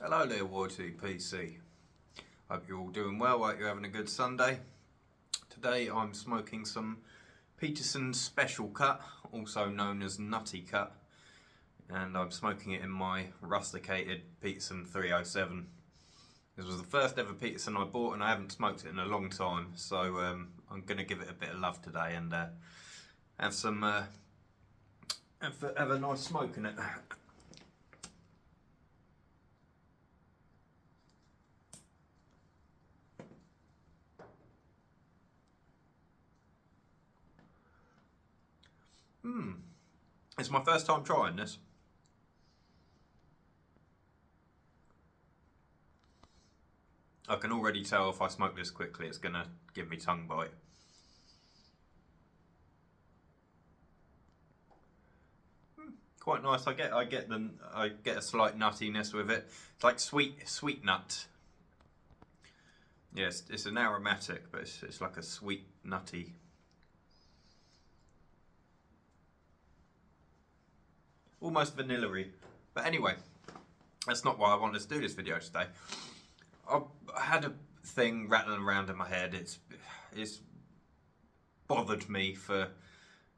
Hello there, War2 PC. Hope you're all doing well. Hope you're having a good Sunday. Today I'm smoking some Peterson Special Cut, also known as Nutty Cut, and I'm smoking it in my rusticated Peterson 307. This was the first ever Peterson I bought, and I haven't smoked it in a long time, so I'm going to give it a bit of love today and have a nice smoke in it. It's my first time trying this. I can already tell if I smoke this quickly it's going to give me tongue bite. Quite nice. I get a slight nuttiness with it. It's like sweet nut. Yes, it's an aromatic, but it's like a sweet nutty. Almost vanilla-y. But anyway, that's not why I wanted to do this video today. I had a thing rattling around in my head. It's bothered me for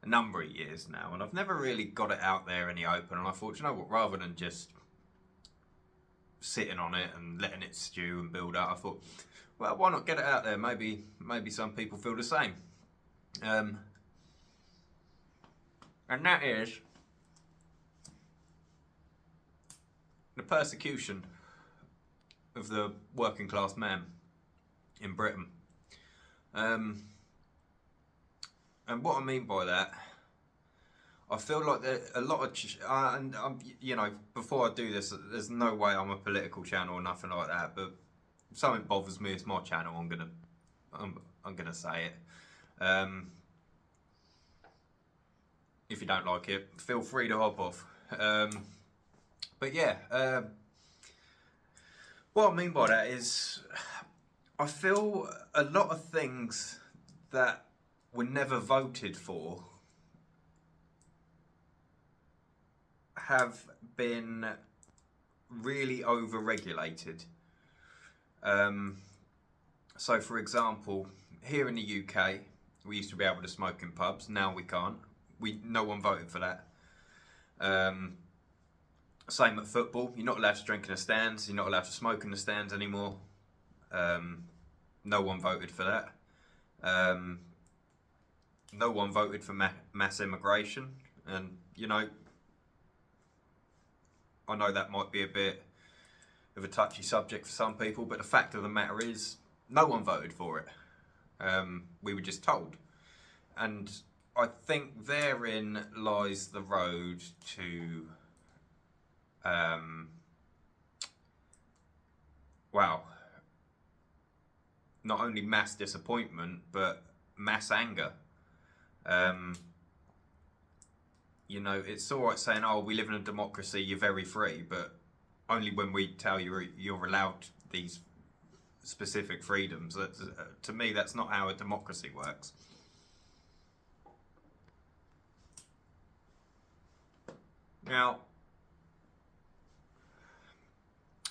a number of years now, and I've never really got it out there in the open. And I thought, you know what, rather than just sitting on it and letting it stew and build up, I thought, well, why not get it out there? Maybe some people feel the same. And that is the persecution of the working class man in Britain. And what I mean by that, I feel like there a lot of, you know, before I do this, there's no way I'm a political channel or nothing like that, but if something bothers me, it's my channel, I'm gonna say it. If you don't like it, feel free to hop off. But yeah, what I mean by that is I feel a lot of things that were never voted for have been really over-regulated. So for example, here in the UK, we used to be able to smoke in pubs, now we can't. No one voted for that. Same at football, you're not allowed to drink in the stands, you're not allowed to smoke in the stands anymore. No one voted for that. No one voted for mass immigration, and you know, I know that might be a bit of a touchy subject for some people, but the fact of the matter is, no one voted for it. We were just told. And I think therein lies the road to wow, not only mass disappointment, but mass anger. You know, it's alright saying, oh, we live in a democracy, you're very free, but only when we tell you you're allowed these specific freedoms. To me, that's not how a democracy works. Now,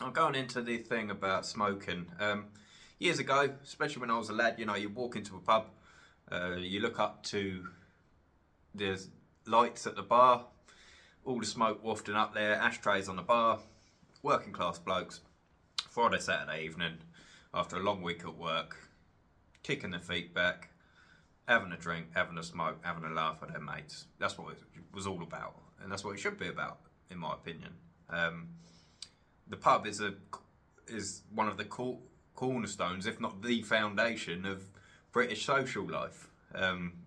I'm going into the thing about smoking. Years ago, especially when I was a lad, you know, you walk into a pub, you look up to the lights at the bar, all the smoke wafting up there, ashtrays on the bar, working class blokes, Friday, Saturday evening, after a long week at work, kicking their feet back, having a drink, having a smoke, having a laugh with their mates. That's what it was all about, and that's what it should be about, in my opinion. The pub is one of the cornerstones, if not the foundation, of British social life.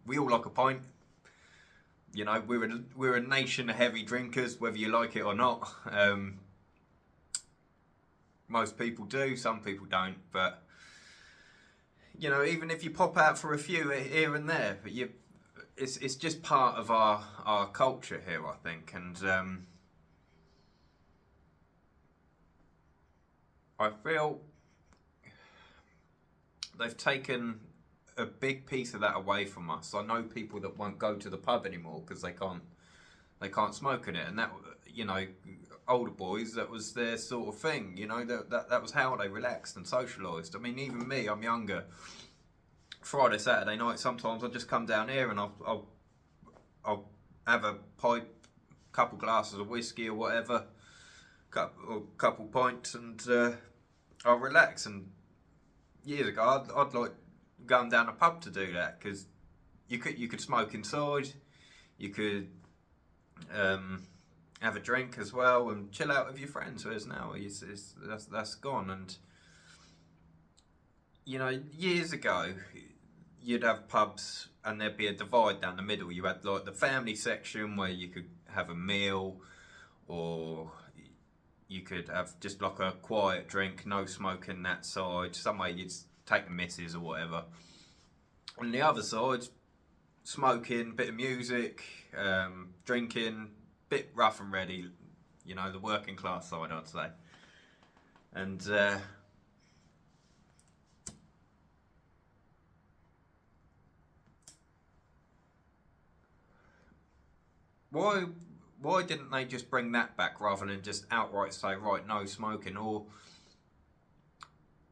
We all like a pint. You know, we're a nation of heavy drinkers, whether you like it or not. Most people do, some people don't. But you know, even if you pop out for a few here and there, but it's just part of our culture here, I think. And I feel they've taken a big piece of that away from us. I know people that won't go to the pub anymore because they can't smoke in it, and that, you know, older boys, that was their sort of thing. You know, that was how they relaxed and socialised. I mean, even me, I'm younger. Friday, Saturday night, sometimes I just come down here and I'll have a pipe, couple glasses of whiskey or whatever, couple pints, and I'll relax. And years ago, I'd like going down a pub to do that, because you could smoke inside, you could have a drink as well and chill out with your friends. Whereas now, that's gone. And you know, years ago, you'd have pubs and there'd be a divide down the middle. You had like the family section where you could have a meal, or you could have just like a quiet drink, no smoking that side. Somewhere you'd take the missus or whatever. On the other side, smoking, bit of music, drinking, bit rough and ready. You know, the working class side, I'd say. And why didn't they just bring that back rather than just outright say, right, no smoking, or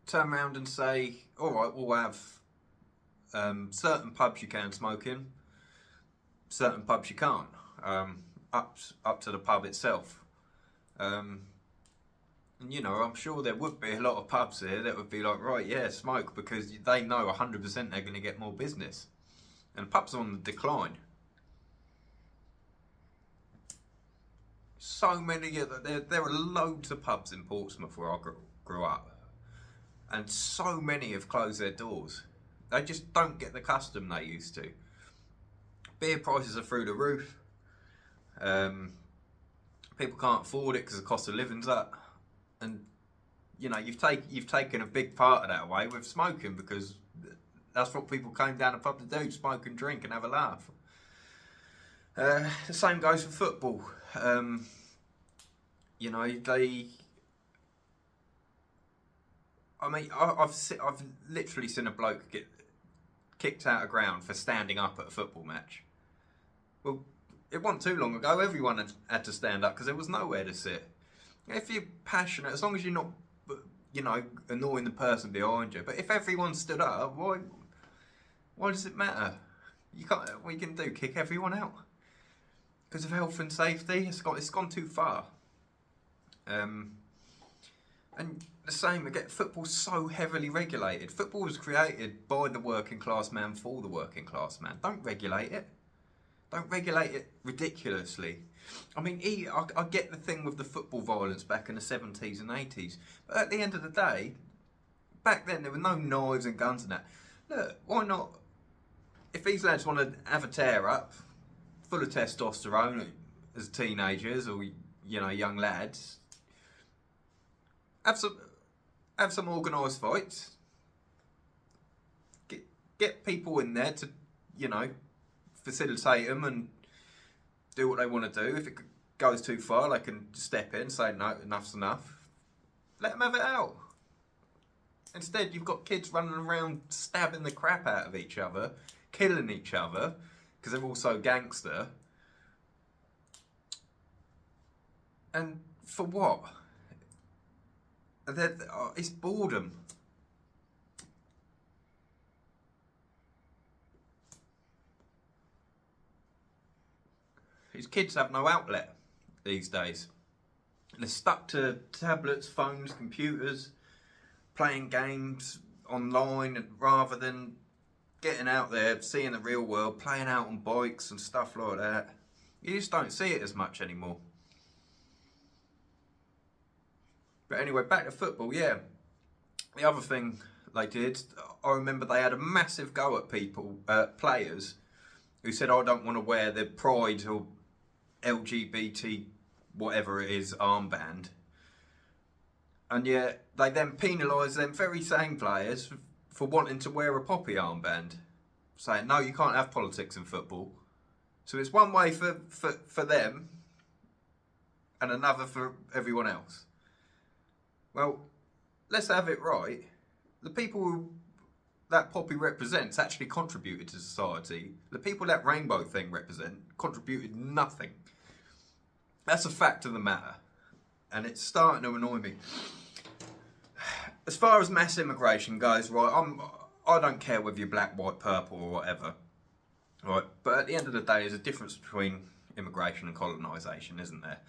turn around and say, all right, we'll have certain pubs you can smoke in, certain pubs you can't, up to the pub itself. And you know, I'm sure there would be a lot of pubs here that would be like, right, yeah, smoke, because they know 100% they're going to get more business. And pubs are on the decline. So many, there are loads of pubs in Portsmouth where I grew up, and so many have closed their doors. They just don't get the custom they used to. Beer prices are through the roof. People can't afford it because the cost of living's up, and you know, you've taken a big part of that away with smoking, because that's what people came down the pub to do: smoke and drink and have a laugh. The same goes for football. You know, I've literally seen a bloke get kicked out of ground for standing up at a football match. Well, it wasn't too long ago, everyone had to stand up because there was nowhere to sit. If you're passionate, as long as you're not, you know, annoying the person behind you. But if everyone stood up, why does it matter? You can't. What you can do? Kick everyone out because of health and safety? It's gone too far. And the same again. Football's so heavily regulated. Football was created by the working class man for the working class man. Don't regulate it. Don't regulate it ridiculously. I mean, I get the thing with the football violence back in the 70s and 80s, but at the end of the day, back then there were no knives and guns and that. Look, why not? If these lads want to have a tear up, full of testosterone as teenagers or, you know, young lads, have some organised fights. Get people in there to, you know, facilitate them and do what they want to do. If it goes too far, they can step in and say, no, enough's enough. Let them have it out. Instead, you've got kids running around stabbing the crap out of each other, killing each other, because they're all so gangster. And for what? It's boredom. These kids have no outlet these days. They're stuck to tablets, phones, computers, playing games online rather than getting out there, seeing the real world, playing out on bikes and stuff like that. You just don't see it as much anymore. But anyway, back to football, yeah. The other thing they did, I remember they had a massive go at players who said, I don't want to wear the Pride or LGBT whatever it is armband. And yet they then penalised them very same players for wanting to wear a poppy armband, saying, no, you can't have politics in football. So it's one way for them and another for everyone else. Well, let's have it right. The people who that poppy represents actually contributed to society. The people that rainbow thing represent contributed nothing. That's a fact of the matter. and it's starting to annoy me. As far as mass immigration goes, right, I don't care whether you're black, white, purple, or whatever, right? But at the end of the day, there's a difference between immigration and colonisation, isn't there?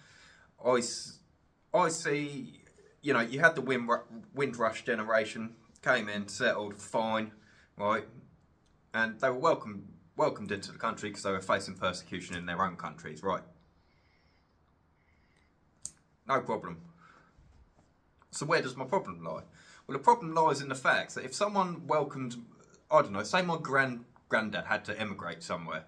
I see, you know, you had the Windrush generation, came in, settled, fine, right? And they were welcomed into the country because they were facing persecution in their own countries, right? No problem. So where does my problem lie? Well, the problem lies in the fact that if someone welcomed, I don't know, say my granddad had to emigrate somewhere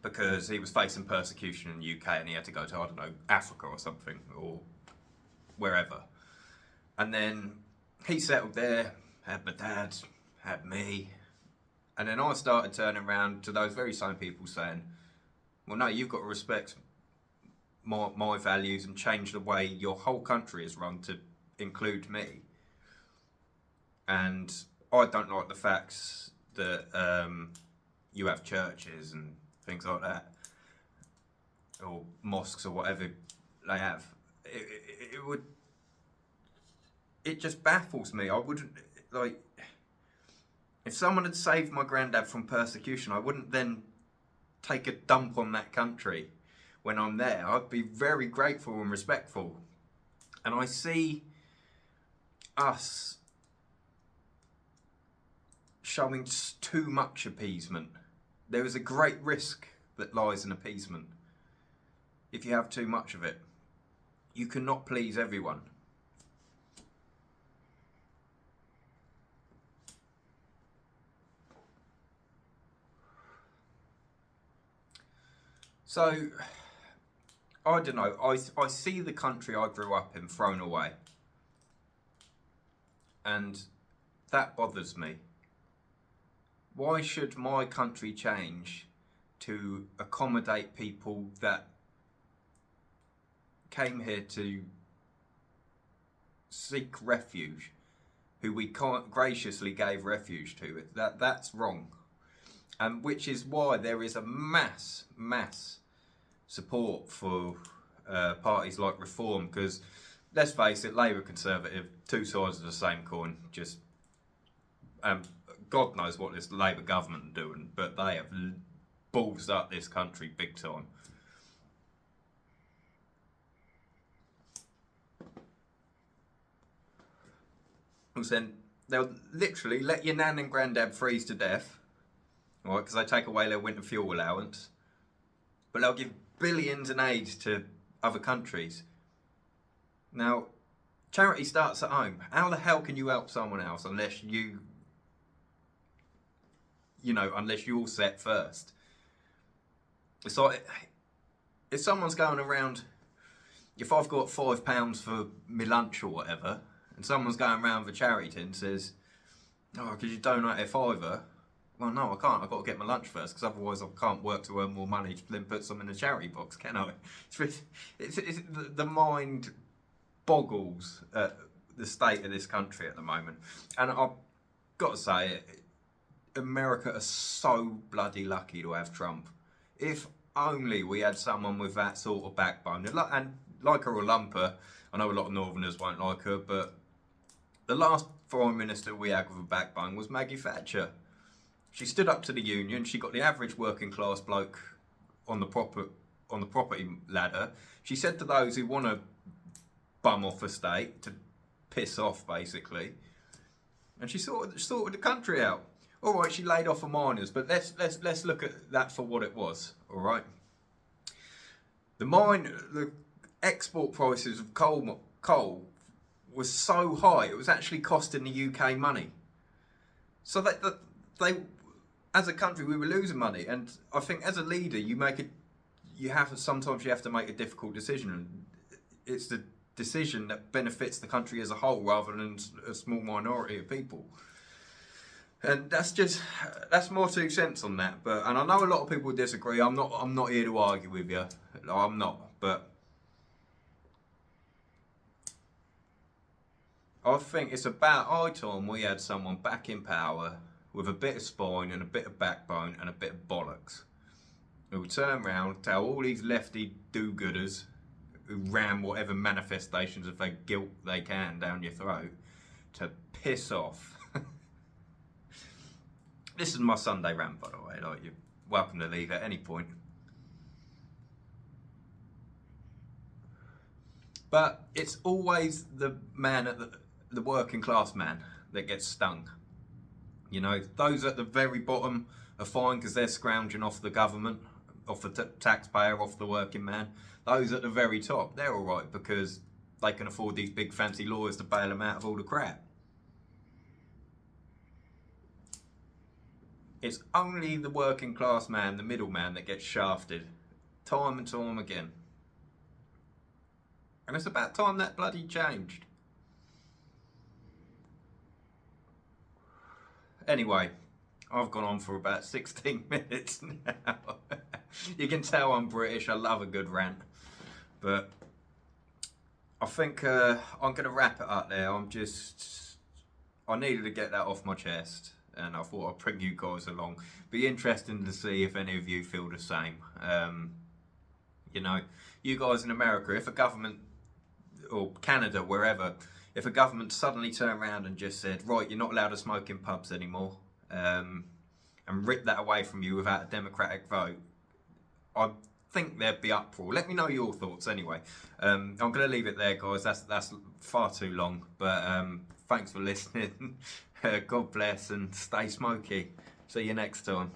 because he was facing persecution in the UK and he had to go to, I don't know, Africa or something, or wherever. And then he settled there, had my dad, had me, and then I started turning around to those very same people saying, well, no, you've got to respect my values and change the way your whole country is run to include me. And I don't like the facts that you have churches and things like that, or mosques or whatever they have. It just baffles me. I wouldn't, like, if someone had saved my granddad from persecution, I wouldn't then take a dump on that country when I'm there. I'd be very grateful and respectful. And I see us showing too much appeasement. There is a great risk that lies in appeasement. If you have too much of it, you cannot please everyone. So, I don't know, I see the country I grew up in thrown away. And that bothers me. Why should my country change to accommodate people that came here to seek refuge, who we graciously gave refuge to? That's wrong. And which is why there is a mass support for parties like Reform, because let's face it, Labour, Conservative, two sides of the same coin. Just God knows what this Labour government are doing, but they have balls up this country big time. Then they'll literally let your nan and granddad freeze to death, right? Because they take away their winter fuel allowance, but they'll give billions in aid to other countries. Now, charity starts at home. How the hell can you help someone else unless unless you're all set first? It's like, if someone's going around, if I've got £5 for my lunch or whatever, and someone's going around with a charity tin and says, oh, could you donate a fiver? Well, no, I can't. I've got to get my lunch first, because otherwise I can't work to earn more money to then put some in a charity box, can I? The mind boggles at the state of this country at the moment. And I've got to say, America is so bloody lucky to have Trump. If only we had someone with that sort of backbone. And like her or lump her, I know a lot of Northerners won't like her, but the last Foreign Minister we had with a backbone was Maggie Thatcher. She stood up to the union. She got the average working class bloke on the property ladder. She said to those who want to bum off a state to piss off, basically. And she sorted the country out. All right, she laid off the miners, but let's look at that for what it was. All right, the export prices of coal was so high it was actually costing the UK money. So that they, as a country, we were losing money. And I think as a leader, sometimes you have to make a difficult decision, and it's the decision that benefits the country as a whole rather than a small minority of people. And that's more 2 cents on that. And I know a lot of people disagree. I'm not here to argue with you. I'm not. But I think it's about high time we had someone back in power with a bit of spine and a bit of backbone and a bit of bollocks, who would turn around, tell all these lefty do-gooders who ram whatever manifestations of their guilt they can down your throat to piss off. This is my Sunday rant, by the way. Like, you're welcome to leave at any point. But it's always the man at the working class man that gets stung. You know, those at the very bottom are fine because they're scrounging off the government, off the taxpayer, off the working man. Those at the very top, they're all right because they can afford these big fancy lawyers to bail them out of all the crap. It's only the working class man, the middleman, that gets shafted time and time again. And it's about time that bloody changed. Anyway, I've gone on for about 16 minutes now. You can tell I'm British, I love a good rant. But I think I'm going to wrap it up there. I needed to get that off my chest. And I thought I'd bring you guys along. Be interesting to see if any of you feel the same. You know, you guys in America, if a government, or Canada, wherever, if a government suddenly turned around and just said, right, you're not allowed to smoke in pubs anymore, and ripped that away from you without a democratic vote, I think there'd be uproar. Let me know your thoughts anyway. I'm going to leave it there, guys. That's far too long. But thanks for listening. God bless and stay smoky. See you next time.